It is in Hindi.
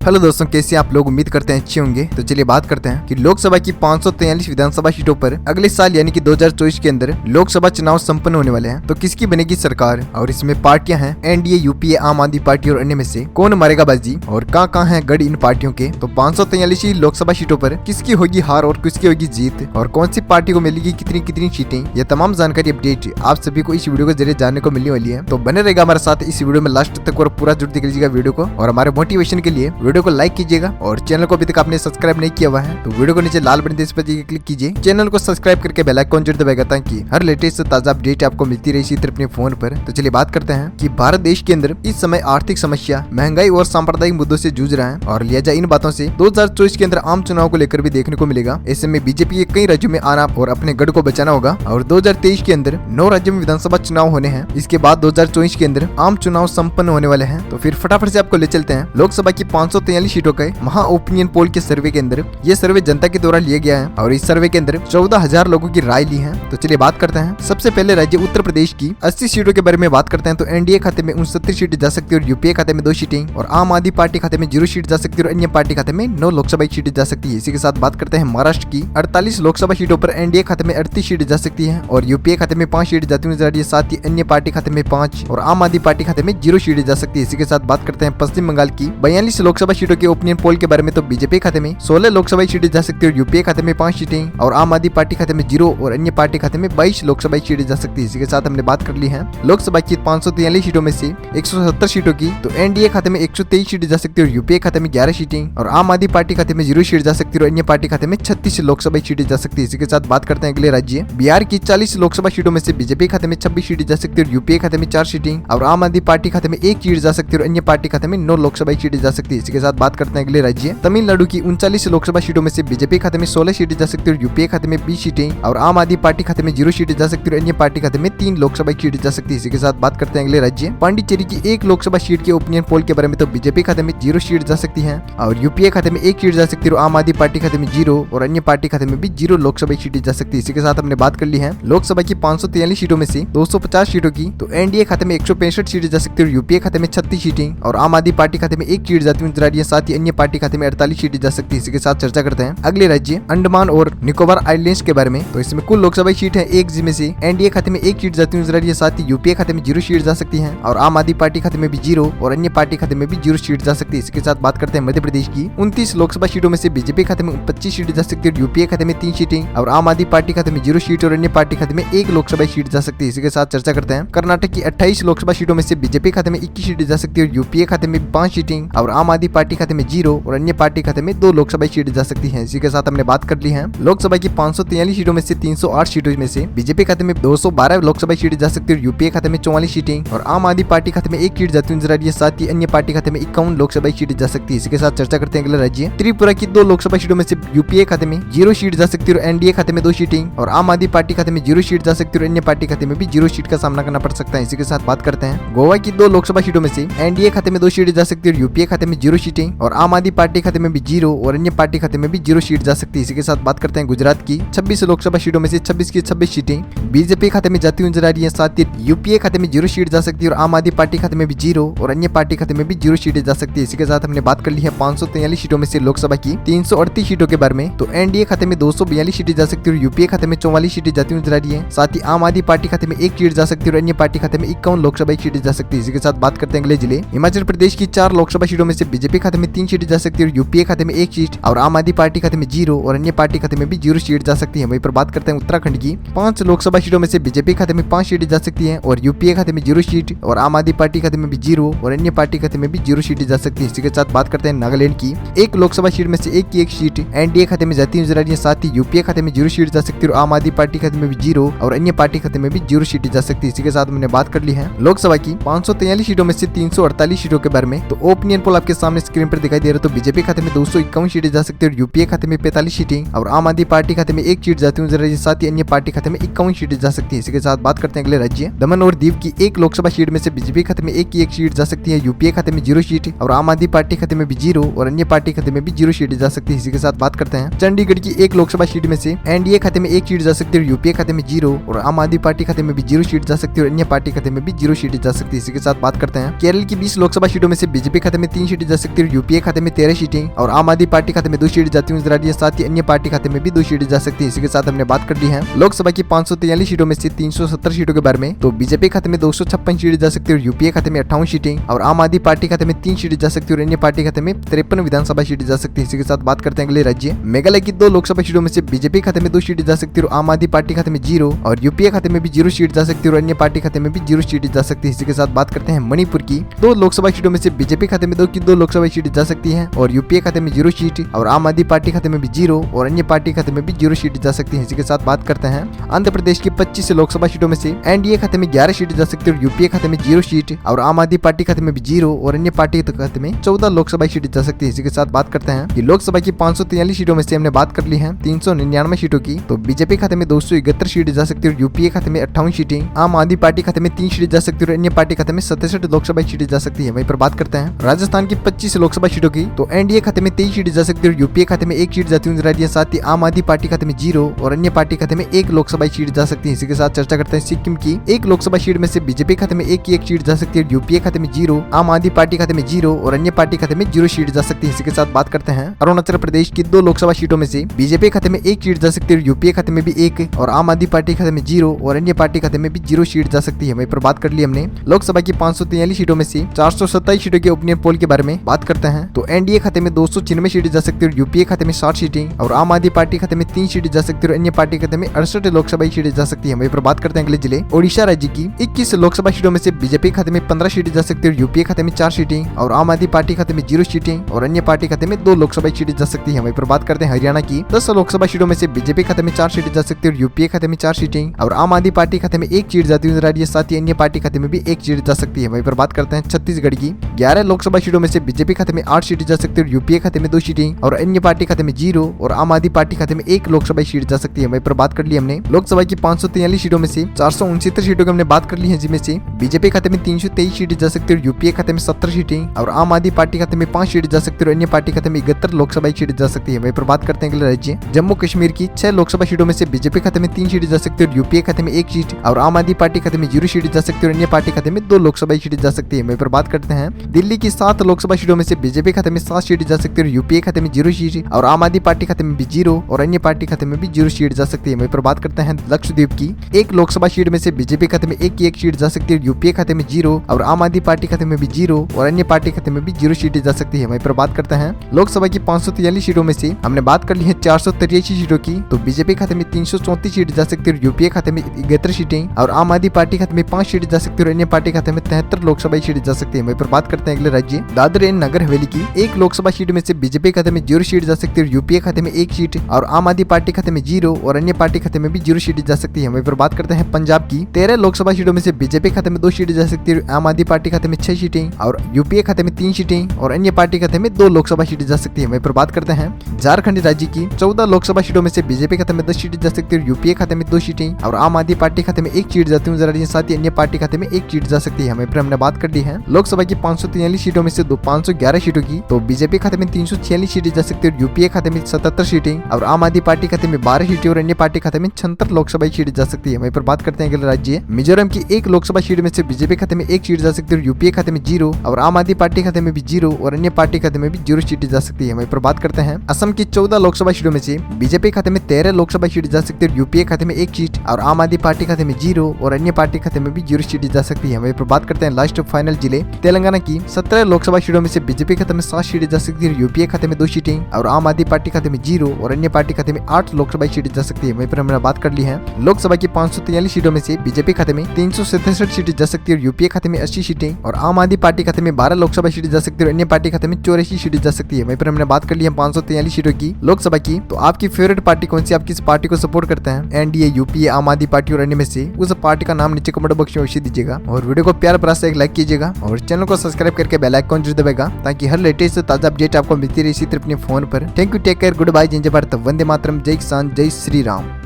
हेलो दोस्तों, कैसे आप लोग? उम्मीद करते हैं अच्छे होंगे। तो चलिए बात करते हैं कि लोकसभा की 543 विधानसभा सीटों पर अगले साल यानी कि 2024 के अंदर लोकसभा चुनाव संपन्न होने वाले हैं। तो किसकी बनेगी सरकार और इसमें पार्टियां हैं एनडीए, यूपीए, आम आदमी पार्टी और अन्य में से कौन मारेगा बाजी और कहाँ है गढ़ इन पार्टियों के। तो 543 लोकसभा सीटों पर किसकी होगी हार और किसकी होगी जीत और कौन सी पार्टी को मिलेगी कितनी कितनी सीटें, यह तमाम जानकारी अपडेट आप सभी को इस वीडियो के जरिए जानने को मिलने वाली है। तो बने रहेगा हमारे साथ इस वीडियो में लास्ट तक और पूरा जुड़ दीजिएगा वीडियो को, और हमारे मोटिवेशन के लिए वीडियो को लाइक कीजिएगा और चैनल को अभी तक आपने सब्सक्राइब नहीं किया हुआ है तो वीडियो को नीचे लाल बटन इस पर क्लिक कीजिए, चैनल को सब्सक्राइब करके बेल आइकन जरूर दबाएगा ताकि हर लेटेस्ट ताजा अपडेट आपको मिलती रही इसी तरह अपने फोन पर। तो चलिए बात करते हैं कि भारत देश के अंदर इस समय आर्थिक समस्या, महंगाई और सांप्रदायिक मुद्दों से जूझ रहा है और लिहाजा इन बातों से 2024 के अंदर आम चुनाव को लेकर भी देखने को मिलेगा। ऐसे में बीजेपी के कई राज्यों में आना और अपने गढ़ को बचाना होगा और 2023 के अंदर 9 राज्यों में विधानसभा चुनाव होने हैं। इसके बाद 2024 के अंदर आम चुनाव संपन्न होने वाले हैं। तो फिर फटाफट से आपको ले चलते हैं लोकसभा की 543 सीटों के महा ओपिनियन पोल के सर्वे के अंदर। ये सर्वे जनता के द्वारा लिया गया है और इस सर्वे के अंदर 14,000 लोगों की राय ली है। तो चलिए बात करते हैं सबसे पहले राज्य उत्तर प्रदेश की 80 सीटों के बारे में बात करते हैं। तो एनडीए खाते में 69 सीटें जा सकती है और यूपीए खाते में 2 सीटें और आम आदमी पार्टी खाते में 0 सीट जा सकती है और अन्य पार्टी खाते में 9 लोकसभा सीटें जा सकती है। इसी के साथ बात करते हैं महाराष्ट्र की 48 लोकसभा सीटों पर एनडीए खाते में 38 सीटें जा सकती है और यूपीए खाते में 5 सीटें जाती नजर आ रही है, साथ ही अन्य पार्टी खाते में 5 और आम आदमी पार्टी खाते में 0 सीटें जा सकती है। इसी के साथ बात करते हैं पश्चिम बंगाल की 42 लोकसभा सीटों के ओपिनियन पोल के बारे में। तो बीजेपी खाते में 16 लोकसभा सीटें जा सकती है और यूपीए खाते में 5 सीटें और आम आदमी पार्टी खाते में 0 और अन्य पार्टी खाते में 22 लोकसभा सीटें जा सकती है। इसी के साथ हमने बात कर ली है लोकसभा की 543 सीटों में से 170 सीटों की। तो एनडीए खाते में 123 सीटें जा सकती है और यूपीए खाते में 11 सीटें और आम आदमी पार्टी खाते में 0 सीट जा सकती है और अन्य पार्टी खाते में 36 लोकसभा सीटें जा सकती है। इसी के साथ बात करते हैं अगले राज्य बिहार की 40 लोकसभा सीटों में से बीजेपी खाते में 26 सीटें जा सकती है और यूपीए खाते में 4 सीटें और आम आदमी पार्टी खाते में 1 सीट जा सकती है और अन्य पार्टी खाते में 9 लोकसभा सीटें जा सकती है। इसी के साथ बात करते हैं अगले राज्य तमिलनाडु की 39 लोकसभा सीटों में से बीजेपी खाते में 16 सीटें जा सकती है और यूपीए खाते में 20 सीटें और आम आदमी पार्टी खाते में 0 सीटें जा सकती है और अन्य पार्टी खाते में 3 लोकसभा सीटें जा सकती है। इसी के साथ बात करते हैं अगले राज्य पांडिचेरी की 1 लोकसभा सीट के ओपिनियन पोल के बारे में। तो बीजेपी खाते में 0 सीट जा सकती है और यूपीए खाते में 1 सीट जा सकती है और आम आदमी पार्टी खाते में 0 और अन्य पार्टी खाते में भी 0 लोकसभा सीटें जा सकती है। इसी के साथ हमने बात कर ली है लोकसभा की 543 सीटों में से 250 सीटों की। तो एनडीए खाते में 165 सीटें जा सकती है और यूपीए खाते में 36 सीटें और आम आदमी पार्टी खाते में 1 सीट जाती नजर आ रही है, साथ ही अन्य पार्टी खाते में 48 सीटें जा सकती है। इसी के साथ चर्चा करते हैं अगले राज्य अंडमान और निकोबार आइलैंड्स के बारे में। तो इसमें कुल लोकसभा सीट है 1, जिसमें से एनडीए खाते में 1 सीट जाती नजर आ रही है, साथ ही यूपीए खाते में 0 सीट जा सकती है और आम आदमी पार्टी खाते में भी 0 और अन्य पार्टी खाते में भी 0 सीट जा सकती है। इसके साथ बात करते हैं मध्य प्रदेश की 29 लोकसभा सीटों में से बीजेपी खाते में 25 सीटें जा सकती है और यूपीए खाते में 3 सीटें और आम आदमी पार्टी खाते में 0 सीट और अन्य पार्टी खाते में 1 लोकसभा सीट जा सकती है। इसके साथ चर्चा करते हैं कर्नाटक की 28 लोकसभा सीटों में से बीजेपी खाते में 21 सीटें जा सकती है और यूपीए खाते में 5 सीटें और आम आदमी पार्टी खाते में 0 और अन्य पार्टी खाते में 2 लोकसभा सीटें जा सकती है। इसी के साथ हमने बात कर ली है लोकसभा की 543 सीटों में से 308 सीटों में से बीजेपी खाते में 212 लोकसभा सीटें जा सकती है और यूपीए खाते में 44 सीटें और आम आदमी पार्टी खाते में 1 सीट जाती नजर आ रही है, साथ ही अन्य पार्टी खाते में 51 लोकसभा सीटें जा सकती है। इसके साथ चर्चा करते हैं अगला राज्य त्रिपुरा की 2 लोकसभा सीटों में से यूपीए खाते में 0 सीट जा सकती है और एनडीए खाते में 2 सीटें और आम आदमी पार्टी खाते में 0 सीट जा सकती है और अन्य पार्टी खाते में भी 0 सीट का सामना करना पड़ सकता है। इसी के साथ बात करते हैं गोवा की 2 लोकसभा सीटों में से एनडीए खाते में 2 सीटें जा सकती है और यूपीए खाते में 0 सीटें और आम आदमी पार्टी खाते में भी 0 और अन्य पार्टी खाते में भी 0 सीट जा सकती है। इसी के साथ बात करते हैं गुजरात की 26 लोकसभा सीटों में से 26 की 26 सीटें बीजेपी खाते में जाती नजर आ रही है, साथ ही यूपीए खाते में 0 सीट जा सकती है और आम आदमी पार्टी खाते में भी 0 और अन्य पार्टी खाते में भी 0 सीटें जा सकती है। इसी के साथ हमने बात कर ली है 543 सीटों में से लोकसभा की 338 सीटों के बारे में। तो एनडीए खाते में 242 सीटें जा सकती है और यूपीए खाते में 44 सीटें जाती नजर आ रही है, साथ ही आम आदमी पार्टी खाते में 1 सीट जा सकती है और अन्य पार्टी खाते में 51 लोकसभा सीटें जा सकती है। इसी के साथ बात करते हैं अगले जिले हिमाचल प्रदेश की 4 लोकसभा सीटों में से बीजेपी खाते में 3 सीटें जा सकती है और यूपीए खाते में 1 सीट और आम आदमी पार्टी खाते में 0 और अन्य पार्टी खाते में भी 0 सीट जा सकती है। वहीं पर बात करते हैं उत्तराखंड की 5 लोकसभा सीटों में से बीजेपी खाते में 5 सीटें जा सकती है और यूपीए खाते में 0 सीट और आम आदमी पार्टी खाते में भी 0 और अन्य पार्टी खाते में भी 0 सीटें जा सकती है। इसी के साथ बात करते हैं नागालैंड की 1 लोकसभा सीट में से 1 की 1 सीट एनडीए खाते में जाती नजर आ रही है, साथ ही यूपीए खाते में 0 सीट जा सकती है और आम आदमी पार्टी खाते में भी 0 और अन्य पार्टी खाते में भी 0 सीटें जा सकती है। इसी के साथ हमने बात कर ली है लोकसभा की 543 सीटों में से 348 सीटों के बारे में। तो ओपिनियन पोल आपके सामने स्क्रीन पर दिखाई दे रहा है। तो बीजेपी खाते में 251 सीटें जा सकती है और यूपीए खाते में 45 सीटें और आम आदमी पार्टी खाते में 1 सीट जाती नजर आ रही है, साथ ही अन्य पार्टी खाते में 51 सीटें जा सकती है। इसी के साथ बात करते हैं अगले राज्य दमन और दीव की 1 लोकसभा सीट में से बीजेपी खाते में 1 की 1 सीट जा सकती है, यूपीए खाते में 0 सीट और आम आदमी पार्टी खाते में भी 0 और अन्य पार्टी खाते में भी 0 सीटें जा सकती है। इसी के साथ बात करते हैं चंडीगढ़ की 1 लोकसभा सीट में से एनडीए खाते में 1 सीट जा सकती है और यूपीए खाते में 0 और आम आदमी पार्टी खाते में भी 0 सीट जा सकती है और अन्य पार्टी खाते में भी 0 सीटें जा सकती है। इसी के साथ बात करते हैं केरल की 20 लोकसभा सीटों में से बीजेपी खाते में 3 सीटें जा सकती सकती है, यूपीए खाते में 13 सीटें और आम आदमी पार्टी खाते में 2 सीटें जाती हुई नजर आ रही है। साथ ही अन्य पार्टी खाते में भी 2 सीटें जा सकती है। इसी के साथ हमने बात कर ली है लोकसभा की 543 सीटों में से 370 सीटों के बारे में। तो बीजेपी खाते में 256 सीटें जा सकती है, यूपीए खाते में 58 सीटें और आम आदमी पार्टी खाते में 3 सीटें जा सकती है और अन्य पार्टी खाते में 53 विधानसभा सीटें जा सकती है। इसी के साथ बात करते हैं अगले राज्य मेघालय की 2 लोकसभा सीटों में से बीजेपी खाते में 2 सीटें जा सकती है और आम आदमी पार्टी खाते में 0 और यूपीए खाते में भी 0 सीट जा सकती है और अन्य पार्टी खाते में भी 0 सीटें जा सकती है। इसी के साथ बात करते हैं मणिपुर की 2 लोकसभा सीटों में से बीजेपी खाते में 2 लोकसभा सीटें जा सकती है और यूपीए खाते में 0 सीट और आम आदमी पार्टी खाते में भी 0 और अन्य पार्टी खाते में भी 0 सीटें जा सकती है। इसी के साथ बात करते हैं आंध्र प्रदेश की 25 लोकसभा सीटों में से एनडीए खाते में 11 सीटें जा सकती है और यूपीए खाते में 0 सीट और आम आदमी पार्टी खाते में भी 0 और अन्य पार्टी खाते में 14 लोकसभा सीटें जा सकती है। इसी के साथ बात करते हैं कि लोकसभा की 543 सीटों में से हमने बात कर ली है 399 सीटों की। तो बीजेपी खाते में 271 सीटें जा सकती है और यूपीए खाते में 58 सीटें, आम आदमी पार्टी खाते में 3 सीटें जा सकती है और अन्य पार्टी खाते में 67 लोकसभा सीटें जा सकती है। वहीं पर बात करते हैं राजस्थान की 25 लोकसभा सीटों की। तो एनडीए खाते में 23 सीटें जा सकती है और यूपीए खाते में 1 सीट जाती हुई नजर आ रही है। साथ ही आम आदमी पार्टी खाते में 0 और अन्य पार्टी खाते में 1 लोकसभा सीट जा सकती है। इसी के साथ चर्चा करते हैं सिक्किम की 1 लोकसभा सीट में से बीजेपी खाते में 1 सीट जा सकती है, यूपीए खाते में 0, आम आदमी पार्टी खाते में 0 और अन्य पार्टी खाते में 0 सीट जा सकती है। इसी के साथ बात करते हैं अरुणाचल प्रदेश की 2 लोकसभा सीटों में से बीजेपी खाते में 1 सीट जा सकती है, यूपीए खाते में भी 1 और आम आदमी पार्टी खाते में 0 और अन्य पार्टी खाते में भी 0 सीट जा सकती है। वहीं पर बात कर ली हमने लोकसभा की 543 सीटों में से 427 सीटों के ओपिनियन पोल के बारे में बात करते हैं। तो एनडीए खाते में 296 सीटें जा सकती है, यूपीए खाते में 60 सीटें और आम आदमी पार्टी खाते में 3 सीटें जा सकती है और अन्य पार्टी खाते में 68 लोकसभा सीटें जा सकती है। वहीं पर बात करते हैं अगले जिले ओडिशा राज्य की 21 लोकसभा सीटों में से बीजेपी खाते में 15 सीटें जा सकती है, यूपीए खाते में 4 सीटें और आम आदमी पार्टी खाते में 0 सीटें और अन्य पार्टी खाते में 2 लोकसभा सीटें जा सकती है। वहीं पर बात करते हैं हरियाणा की 10 लोकसभा सीटों में से बीजेपी खाते में 4 सीटें जा सकती है, यूपीए खाते में 4 सीटें और आम आदमी पार्टी खाते में 1 सीट जाती हुई नजर आ रही है। साथ ही अन्य पार्टी खाते में भी 1 सीट जा सकती है। वहीं पर बात करते हैं छत्तीसगढ़ की 11 लोकसभा सीटों में से बीजेपी खाते में 8 सीटें जा सकती है, यूपीए खाते में 2 सीटें और अन्य पार्टी खाते में 0 और आम आदमी पार्टी खाते में 1 लोकसभा सीट जा सकती है। वहीं पर बात कर ली हमने लोकसभा की 543 सीटों में से 469 सीटों की हमने बात कर ली है, जिनमें से बीजेपी खाते में 323 सीटें जा सकती है, यूपीए खाते में 70 सीटें और आम आदमी पार्टी खाते में 5 सीटें जा सकती है और अन्य पार्टी खाते में 71 लोकसभा सीटें जा सकती है। वहीं पर बात करते हैं अगले राज्य जम्मू कश्मीर की 6 लोकसभा सीटों में से बीजेपी खाते में 3 सीटें जा सकती है, यूपीए खाते में 1 सीट और आम आदमी पार्टी खाते में 0 सीटें जा सकती है और अन्य पार्टी खाते में 2 लोकसभा सीटें जा सकती है। वहीं पर बात करते हैं दिल्ली की 7 लोकसभा सीटों में से बीजेपी खाते में 7 सीटें जा सकती है, यूपीए खाते में 0 सीट और आम आदमी पार्टी खाते में भी 0 और अन्य पार्टी खाते में भी 0 सीट जा सकती है। वहीं पर बात करते हैं लक्षद्वीप की 1 लोकसभा सीट में से बीजेपी खाते में 1 सीट जा सकती है, यूपीए खाते में 0 और आम आदमी पार्टी खाते में भी 0 और अन्य पार्टी खाते में भी 0 सीटें जा सकती है। वहीं पर बात करते हैं लोकसभा की 543 सीटों में से हमने बात कर ली है 483 सीटों की। तो बीजेपी खाते में 334 सीटें जा सकती है, यूपीए खाते में 71 सीटें और आम आदमी पार्टी खाते में 5 सीटें जा सकती है और अन्य पार्टी खाते में 73 लोकसभा सीटें जा सकती है। वहीं पर बात करते हैं अगले राज्य दादर एंड नगर हवेली की 1 लोकसभा सीट में से बीजेपी खाते में 0 सीट जा सकती है, यूपीए खाते में 1 सीट और आम आदमी पार्टी खाते में 0 और अन्य पार्टी खाते में भी 0 सीटें जा सकती है। वहीं पर बात करते हैं पंजाब की 13 लोकसभा सीटों में से बीजेपी खाते में 2 सीटें जा सकती है, आम आदमी पार्टी खाते में 6 सीटें और यूपीए खाते में 3 सीटें और अन्य पार्टी खाते में 2 लोकसभा सीटें जा सकती है। वहीं पर बात करते हैं झारखंड राज्य की 14 लोकसभा सीटों में से बीजेपी खाते में 10 सीटें जा सकती है, यूपीए खाते में 2 सीटें और आम आदमी पार्टी खाते में 1 सीट जाती हुई नजर आ रही है। साथ ही अन्य पार्टी खाते में 1 सीट जा सकती है। वहीं पर हमने बात कर ली है लोकसभा की 543 सीटों में से 511 सीटों की। तो बीजेपी खाते में 346 सीटें जा सकती है, यूपीए खाते में 77 सीटें और आम आदमी पार्टी खाते में 12 सीटें और अन्य पार्टी खाते में 76 लोकसभा सीटें जा सकती है। वहीं पर बात करते हैं अगले राज्य मिजोरम की 1 लोकसभा सीट में से बीजेपी खाते में 1 सीट जा सकती है, यूपीए खाते में 0 और आम आदमी पार्टी खाते में भी 0 और अन्य पार्टी खाते में भी 0 सीटें जा सकती है। वहीं पर बात करते हैं असम की 14 लोकसभा सीटों में से बीजेपी खाते में 13 लोकसभा सीट जा सकती है, यूपीए खाते में 1 सीट और आम आदमी पार्टी खाते में 0 और अन्य पार्टी खाते में भी 0 सीटें जा सकती है। वहीं पर बात करते हैं लास्ट फाइनल जिले तेलंगाना की 17 लोकसभा सीटों में से बीजेपी खाते में 7 सीटें जा सकती है, यूपीए खाते में 2 सीटें और आम आदमी पार्टी खाते में 0 और अन्य पार्टी खाते में 8 लोकसभा सीटें जा सकती है। वहीं पर हमने बात कर ली है लोकसभा की 543 सीटों में से बीजेपी खाते में 367 सीटें जा सकती है, यूपीए खाते में 80 सीटें और आम आदमी पार्टी खाते में 12 लोकसभा सीटें जा सकती है और अन्य पार्टी खाते में 84 सीटें जा सकती है। वहीं पर हमने बात कर ली है 543 सीटों की लोकसभा की। तो आपकी फेवरेट पार्टी कौन सी, आप किस पार्टी को सपोर्ट करते हैं, एनडीए, यूपीए, आम आदमी पार्टी और अन्य में से उस पार्टी का नाम नीचे कमेंट बॉक्स में अवश्य दीजिएगा और वीडियो को प्यार प्यार से एक लाइक कीजिएगा और चैनल को सब्सक्राइब करके बेल आइकन जरूर दबाएगा ताकि हर लेटेस्ट ताजा अपडेट आपको मिलती रहे इसी तरह अपने फोन पर। Thank you, take care, good bye, जय भारत, वंदे मातरम, जय किसान, जय श्री राम।